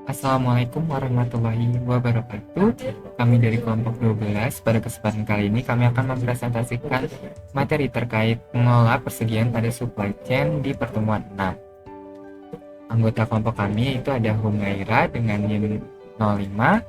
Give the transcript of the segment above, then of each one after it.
Assalamualaikum warahmatullahi wabarakatuh. Kami dari kelompok 12. Pada kesempatan kali ini kami akan mempresentasikan materi terkait mengelola persediaan pada supply chain di pertemuan 6. Anggota kelompok kami itu ada Humaira dengan NIM 05,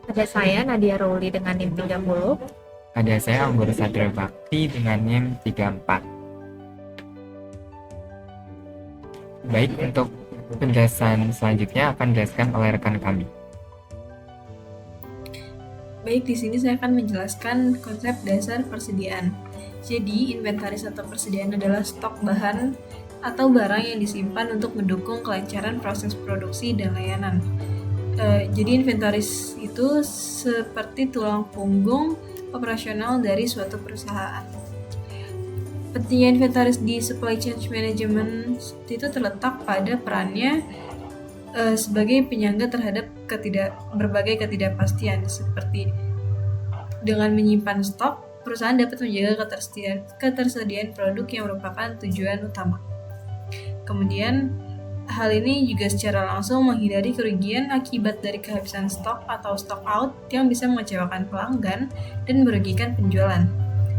Ada saya Nadia Rowli dengan NIM 30. ada saya Anggur Sadra Bakti dengan NIM 34. Baik, untuk penjelasan selanjutnya akan dijelaskan oleh rekan kami. Baik, di sini saya akan menjelaskan konsep dasar persediaan. Jadi, inventaris atau persediaan adalah stok bahan atau barang yang disimpan untuk mendukung kelancaran proses produksi dan layanan. Jadi, inventaris itu seperti tulang punggung operasional dari suatu perusahaan. Pentingnya inventaris di supply chain management itu terletak pada perannya sebagai penyangga terhadap berbagai ketidakpastian, seperti dengan menyimpan stok, perusahaan dapat menjaga ketersediaan produk yang merupakan tujuan utama. Kemudian, hal ini juga secara langsung menghindari kerugian akibat dari kehabisan stok atau stock out yang bisa mengecewakan pelanggan dan merugikan penjualan.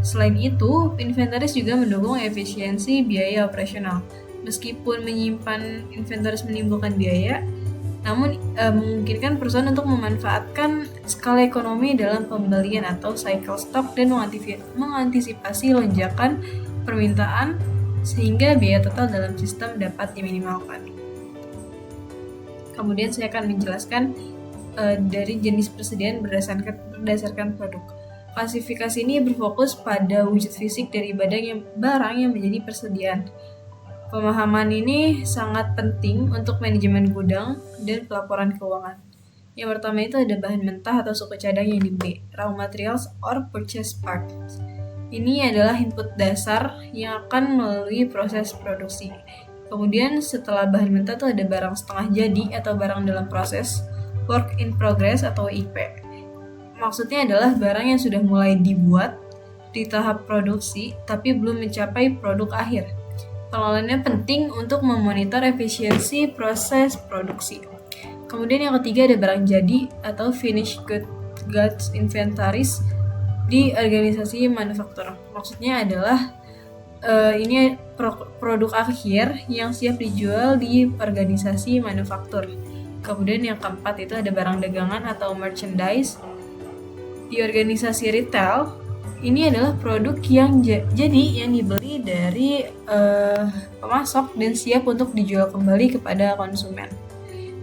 Selain itu, inventaris juga mendukung efisiensi biaya operasional. Meskipun menyimpan inventaris menimbulkan biaya, namun memungkinkan perusahaan untuk memanfaatkan skala ekonomi dalam pembelian atau cycle stock dan mengantisipasi lonjakan permintaan sehingga biaya total dalam sistem dapat diminimalkan. Kemudian saya akan menjelaskan dari jenis persediaan berdasarkan produk. Klasifikasi ini berfokus pada wujud fisik dari barang yang menjadi persediaan. Pemahaman ini sangat penting untuk manajemen gudang dan pelaporan keuangan. Yang pertama itu ada bahan mentah atau suku cadang yang dibeli, raw materials or purchase parts. Ini adalah input dasar yang akan melalui proses produksi. Kemudian setelah bahan mentah itu ada barang setengah jadi atau barang dalam proses, work in progress atau IP. Maksudnya adalah barang yang sudah mulai dibuat di tahap produksi tapi belum mencapai produk akhir. Pengelolaannya penting untuk memonitor efisiensi proses produksi. Kemudian yang ketiga ada barang jadi atau finished goods inventories di organisasi manufaktur. Maksudnya adalah ini produk akhir yang siap dijual di organisasi manufaktur. Kemudian yang keempat itu ada barang dagangan atau merchandise. Di organisasi retail, ini adalah produk yang yang dibeli dari pemasok dan siap untuk dijual kembali kepada konsumen.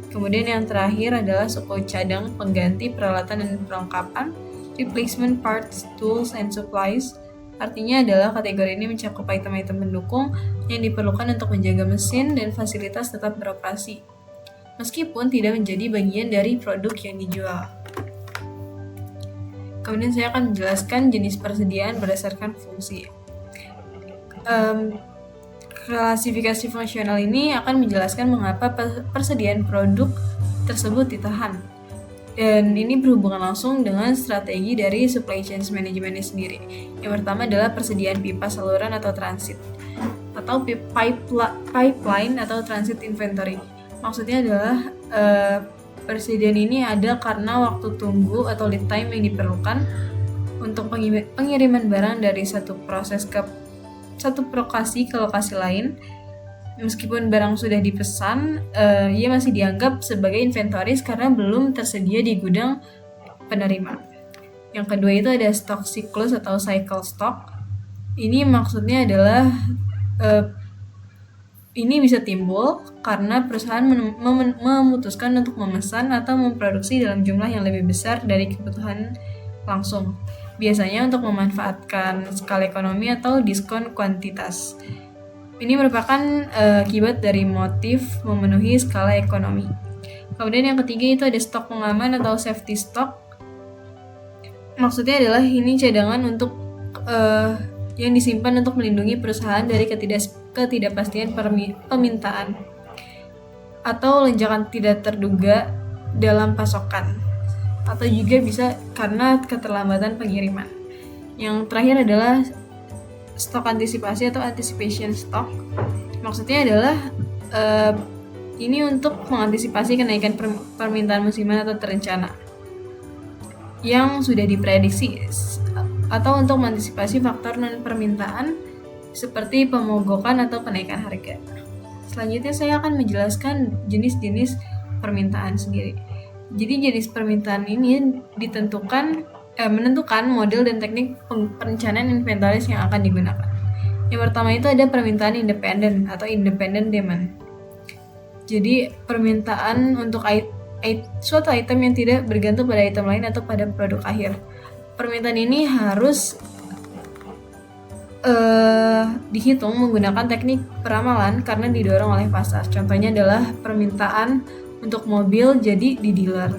Kemudian yang terakhir adalah suku cadang pengganti peralatan dan perlengkapan, replacement parts, tools, and supplies. Artinya adalah kategori ini mencakup item-item pendukung yang diperlukan untuk menjaga mesin dan fasilitas tetap beroperasi, meskipun tidak menjadi bagian dari produk yang dijual. Kemudian saya akan menjelaskan jenis persediaan berdasarkan fungsi. Klasifikasi fungsional ini akan menjelaskan mengapa persediaan produk tersebut ditahan. Dan ini berhubungan langsung dengan strategi dari supply chain management ini sendiri. Yang pertama adalah persediaan pipa saluran atau transit, atau pipeline atau transit inventory. Maksudnya adalah persediaan ini ada karena waktu tunggu atau lead time yang diperlukan untuk pengiriman barang dari satu lokasi ke lokasi lain. Meskipun barang sudah dipesan, ia masih dianggap sebagai inventaris karena belum tersedia di gudang penerima. Yang kedua itu ada stock siklus atau cycle stock. Ini maksudnya adalah ini bisa timbul karena perusahaan memutuskan untuk memesan atau memproduksi dalam jumlah yang lebih besar dari kebutuhan langsung. Biasanya untuk memanfaatkan skala ekonomi atau diskon kuantitas. Ini merupakan akibat dari motif memenuhi skala ekonomi. Kemudian yang ketiga itu ada stok pengaman atau safety stock. Maksudnya adalah ini cadangan untuk yang disimpan untuk melindungi perusahaan dari ketidakpastian permintaan atau lonjakan tidak terduga dalam pasokan, atau juga bisa karena keterlambatan pengiriman. Yang terakhir adalah stok antisipasi atau anticipation stock. Maksudnya adalah Ini untuk mengantisipasi kenaikan permintaan musiman atau terencana yang sudah diprediksi, atau untuk mengantisipasi faktor non-permintaan seperti pemogokan atau kenaikan harga. Selanjutnya saya akan menjelaskan jenis-jenis permintaan sendiri. Jadi jenis permintaan ini menentukan model dan teknik perencanaan inventaris yang akan digunakan. Yang pertama itu ada permintaan independen atau independent demand. Jadi permintaan untuk suatu item yang tidak bergantung pada item lain atau pada produk akhir. Permintaan ini harus dihitung menggunakan teknik peramalan karena didorong oleh pasar. Contohnya adalah permintaan untuk mobil jadi di dealer,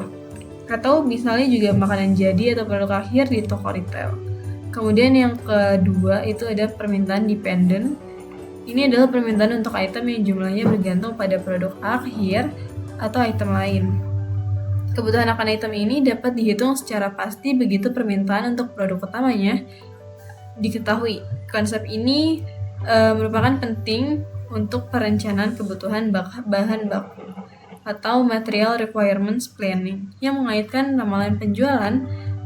atau misalnya juga makanan jadi atau produk akhir di toko retail. Kemudian yang kedua itu ada permintaan dependent. Ini adalah permintaan untuk item yang jumlahnya bergantung pada produk akhir atau item lain. Kebutuhan akan item ini dapat dihitung secara pasti begitu permintaan untuk produk utamanya diketahui. Konsep ini merupakan penting untuk perencanaan kebutuhan bahan baku atau material requirements planning yang mengaitkan ramalan penjualan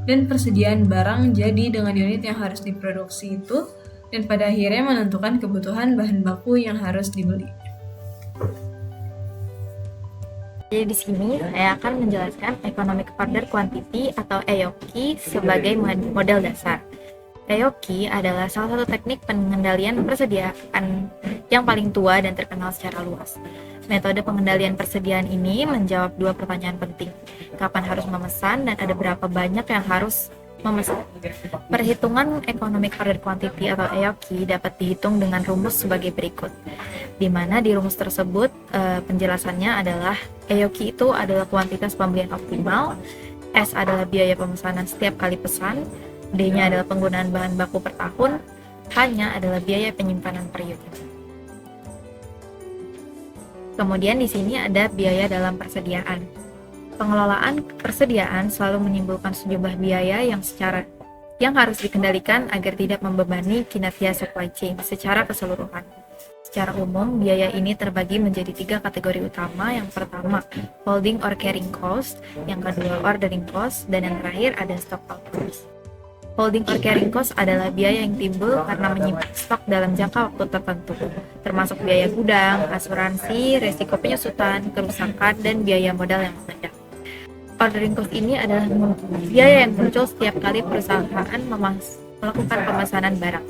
dan persediaan barang jadi dengan unit yang harus diproduksi itu, dan pada akhirnya menentukan kebutuhan bahan baku yang harus dibeli. Jadi di sini saya akan menjelaskan Economic Order Quantity atau EOQ sebagai model dasar. EOQ adalah salah satu teknik pengendalian persediaan yang paling tua dan terkenal secara luas. Metode pengendalian persediaan ini menjawab dua pertanyaan penting. Kapan harus memesan dan ada berapa banyak yang harus memesan. Perhitungan Economic Order Quantity atau EOQ dapat dihitung dengan rumus sebagai berikut. Di mana di rumus tersebut penjelasannya adalah EOQ itu adalah kuantitas pembelian optimal, S adalah biaya pemesanan setiap kali pesan, D-nya adalah penggunaan bahan baku per tahun, H-nya adalah biaya penyimpanan per unit. Kemudian di sini ada biaya dalam persediaan. Pengelolaan persediaan selalu menimbulkan sejumlah biaya yang harus dikendalikan agar tidak membebani kinerja supply chain secara keseluruhan. Secara umum, biaya ini terbagi menjadi 3 kategori utama. Yang pertama, holding or carrying cost, yang kedua, ordering cost, dan yang terakhir ada stock out cost. Holding or carrying cost adalah biaya yang timbul karena menyimpan stok dalam jangka waktu tertentu, termasuk biaya gudang, asuransi, resiko penyusutan, kerusakan, dan biaya modal yang mengendap. Ordering cost ini adalah biaya yang muncul setiap kali perusahaan melakukan pemesanan barang,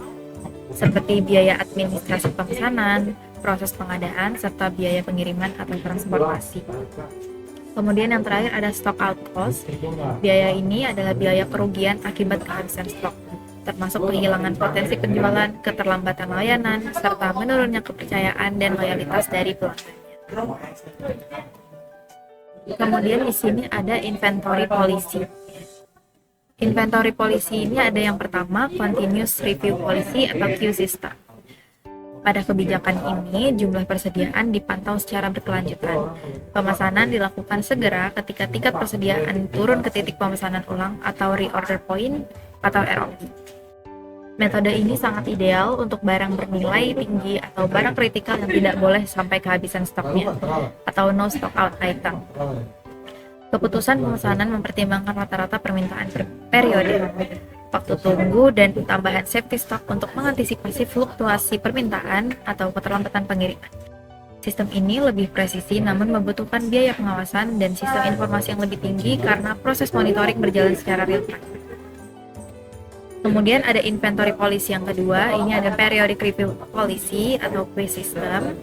seperti biaya administrasi pemesanan, proses pengadaan, serta biaya pengiriman atau transportasi. Kemudian yang terakhir ada stock out cost. Biaya ini adalah biaya kerugian akibat kehabisan stok, termasuk kehilangan potensi penjualan, keterlambatan layanan, serta menurunnya kepercayaan dan loyalitas dari pelanggannya. Kemudian di sini ada inventory policy. Inventory policy ini ada yang pertama, continuous review policy atau Q system. Pada kebijakan ini, jumlah persediaan dipantau secara berkelanjutan. Pemesanan dilakukan segera ketika tingkat persediaan turun ke titik pemesanan ulang atau reorder point atau ROP. Metode ini sangat ideal untuk barang bernilai tinggi atau barang kritikal yang tidak boleh sampai kehabisan stoknya atau no stock out item. Keputusan pemesanan mempertimbangkan rata-rata permintaan per periode, waktu tunggu, dan tambahan safety stock untuk mengantisipasi fluktuasi permintaan atau keterlambatan pengiriman. Sistem ini lebih presisi namun membutuhkan biaya pengawasan dan sistem informasi yang lebih tinggi karena proses monitoring berjalan secara real time. Kemudian ada inventory policy yang kedua, ini ada periodic review policy atau Q system.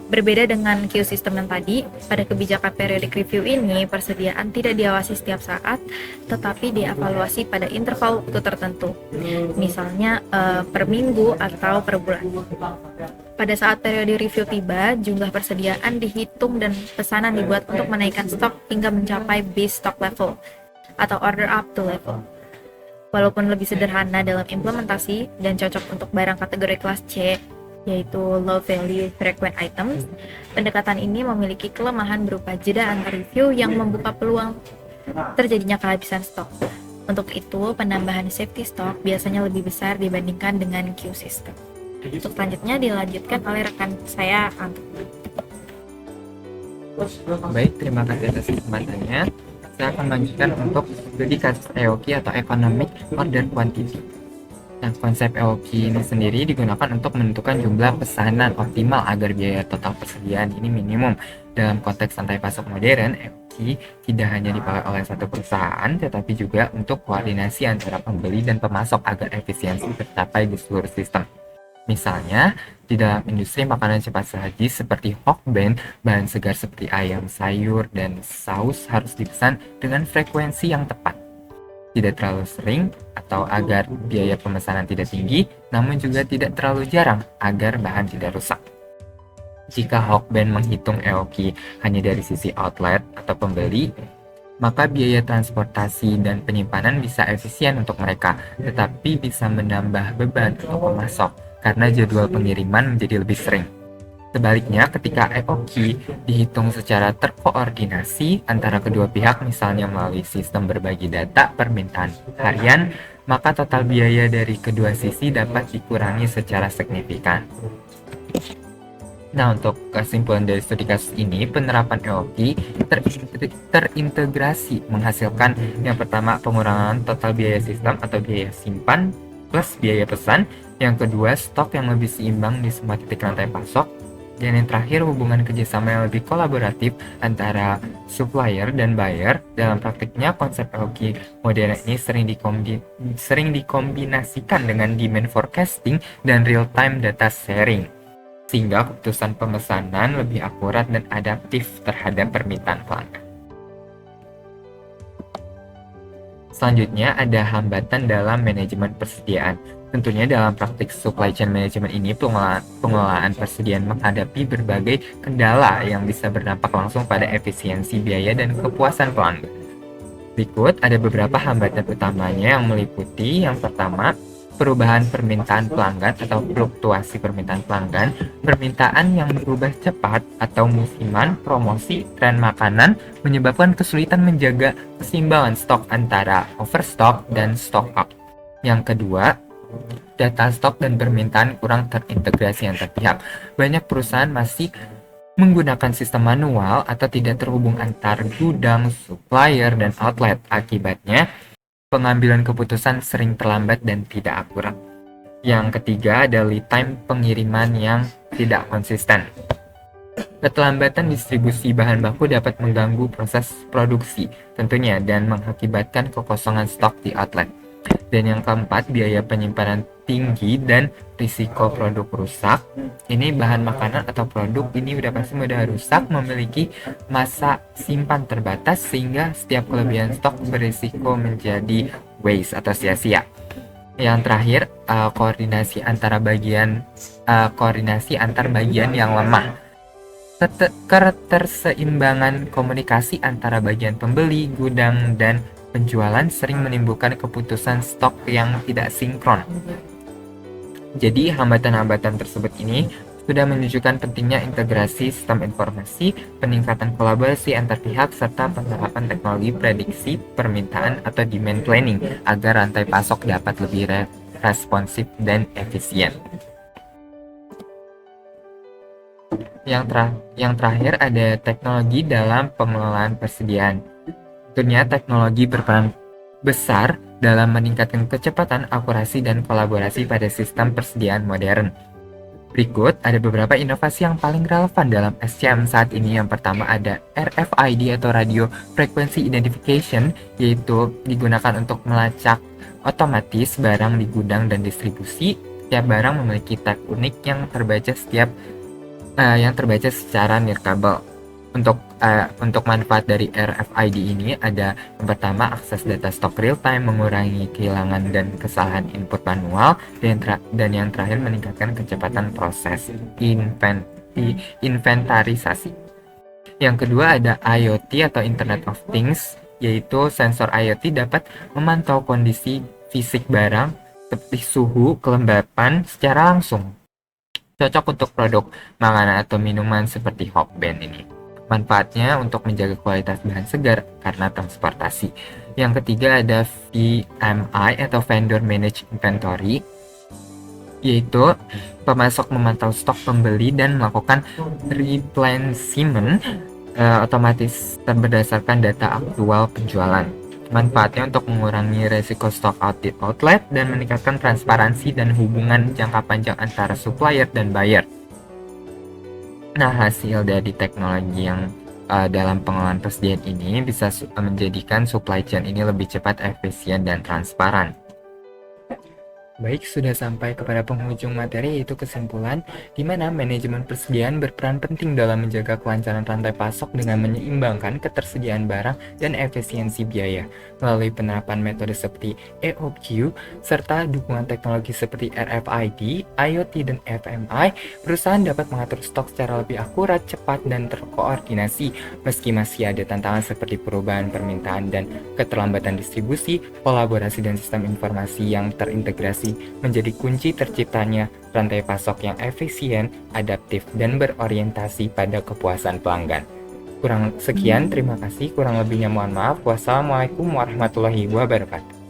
Berbeda dengan Q system yang tadi, pada kebijakan periodic review ini persediaan tidak diawasi setiap saat, tetapi dievaluasi pada interval waktu tertentu, misalnya per minggu atau per bulan. Pada saat periode review tiba, jumlah persediaan dihitung dan pesanan dibuat untuk menaikkan stok hingga mencapai base stock level atau order up to level. Walaupun lebih sederhana dalam implementasi dan cocok untuk barang kategori kelas C, yaitu low value frequent items, pendekatan ini memiliki kelemahan berupa jeda antar review yang membuka peluang terjadinya kehabisan stok. Untuk itu, penambahan safety stock biasanya lebih besar dibandingkan dengan Q system. Untuk selanjutnya dilanjutkan oleh rekan saya, Anton. Baik, terima kasih atas kesempatannya. Saya akan lanjutkan untuk studi kasus EOQ atau Economic Order Quantity. Nah, konsep EOQ ini sendiri digunakan untuk menentukan jumlah pesanan optimal agar biaya total persediaan ini minimum. Dalam konteks rantai pasok modern, EOQ tidak hanya dipakai oleh satu perusahaan, tetapi juga untuk koordinasi antara pembeli dan pemasok agar efisiensi tercapai di seluruh sistem. Misalnya, di dalam industri makanan cepat saji seperti Hokben, bahan segar seperti ayam, sayur, dan saus harus dipesan dengan frekuensi yang tepat. Tidak terlalu sering atau agar biaya pemesanan tidak tinggi, namun juga tidak terlalu jarang agar bahan tidak rusak. Jika Hokben menghitung EOQ hanya dari sisi outlet atau pembeli, maka biaya transportasi dan penyimpanan bisa efisien untuk mereka, tetapi bisa menambah beban untuk pemasok karena jadwal pengiriman menjadi lebih sering. Sebaliknya, ketika EOQ dihitung secara terkoordinasi antara kedua pihak, misalnya melalui sistem berbagi data permintaan harian, maka total biaya dari kedua sisi dapat dikurangi secara signifikan. Nah, untuk kesimpulan dari studi kasus ini, penerapan EOQ terintegrasi menghasilkan yang pertama pengurangan total biaya sistem atau biaya simpan plus biaya pesan, yang kedua stok yang lebih seimbang di semua titik rantai pasok, dan yang terakhir hubungan kerjasama yang lebih kolaboratif antara supplier dan buyer. Dalam praktiknya, konsep EOQ modern ini sering dikombinasikan dengan demand forecasting dan real-time data sharing, sehingga keputusan pemesanan lebih akurat dan adaptif terhadap permintaan pelanggan. Selanjutnya ada hambatan dalam manajemen persediaan. Tentunya dalam praktik supply chain management ini pengelolaan persediaan menghadapi berbagai kendala yang bisa berdampak langsung pada efisiensi biaya dan kepuasan pelanggan. Berikut ada beberapa hambatan utamanya yang meliputi yang pertama, perubahan permintaan pelanggan atau fluktuasi permintaan pelanggan, permintaan yang berubah cepat atau musiman, promosi, tren makanan menyebabkan kesulitan menjaga keseimbangan stok antara overstock dan stock up. Yang kedua, data stok dan permintaan kurang terintegrasi antar pihak. Banyak perusahaan masih menggunakan sistem manual atau tidak terhubung antar gudang, supplier, dan outlet. Akibatnya, pengambilan keputusan sering terlambat dan tidak akurat. Yang ketiga ada lead time pengiriman yang tidak konsisten. Keterlambatan distribusi bahan baku dapat mengganggu proses produksi tentunya dan mengakibatkan kekosongan stok di outlet. Dan yang keempat, biaya penyimpanan tinggi dan risiko produk rusak. Ini bahan makanan atau produk ini udah pasti mudah rusak, memiliki masa simpan terbatas sehingga setiap kelebihan stok berisiko menjadi waste atau sia-sia. Yang terakhir, koordinasi antar bagian yang lemah. Keterseimbangan komunikasi antara bagian pembeli, gudang, dan penjualan sering menimbulkan keputusan stok yang tidak sinkron. Jadi, hambatan-hambatan tersebut ini sudah menunjukkan pentingnya integrasi sistem informasi, peningkatan kolaborasi antar pihak, serta penerapan teknologi prediksi permintaan atau demand planning agar rantai pasok dapat lebih responsif dan efisien. Yang terakhir ada teknologi dalam pengelolaan persediaan. Tentunya teknologi berperan besar dalam meningkatkan kecepatan, akurasi, dan kolaborasi pada sistem persediaan modern. Berikut ada beberapa inovasi yang paling relevan dalam SCM saat ini. Yang pertama ada RFID atau Radio Frequency Identification, yaitu digunakan untuk melacak otomatis barang di gudang dan distribusi. Setiap barang memiliki tag unik yang terbaca secara nirkabel. Untuk manfaat dari RFID ini ada yang pertama akses data stok real time, mengurangi kehilangan dan kesalahan input manual, dan yang terakhir meningkatkan kecepatan proses inventarisasi. Yang kedua ada IoT atau Internet of Things, yaitu sensor IoT dapat memantau kondisi fisik barang seperti suhu, kelembapan secara langsung. Cocok untuk produk makanan atau minuman seperti Hokben ini. Manfaatnya untuk menjaga kualitas bahan segar karena transportasi. Yang ketiga ada VMI atau Vendor Managed Inventory, yaitu pemasok memantau stok pembeli dan melakukan replenishment otomatis berdasarkan data aktual penjualan. Manfaatnya untuk mengurangi resiko stok out di outlet dan meningkatkan transparansi dan hubungan jangka panjang antara supplier dan buyer. Nah, hasil dari teknologi yang dalam pengelolaan persediaan ini bisa menjadikan supply chain ini lebih cepat, efisien, dan transparan. Baik, sudah sampai kepada penghujung materi, yaitu kesimpulan, di mana manajemen persediaan berperan penting dalam menjaga kelancaran rantai pasok dengan menyeimbangkan ketersediaan barang dan efisiensi biaya. Melalui penerapan metode seperti EOQ, serta dukungan teknologi seperti RFID, IoT, dan FMI, perusahaan dapat mengatur stok secara lebih akurat, cepat, dan terkoordinasi. Meski masih ada tantangan seperti perubahan permintaan dan keterlambatan distribusi, kolaborasi dan sistem informasi yang terintegrasi menjadi kunci terciptanya rantai pasok yang efisien, adaptif, dan berorientasi pada kepuasan pelanggan. Kurang sekian, terima kasih. Kurang lebihnya mohon maaf. Wassalamualaikum warahmatullahi wabarakatuh.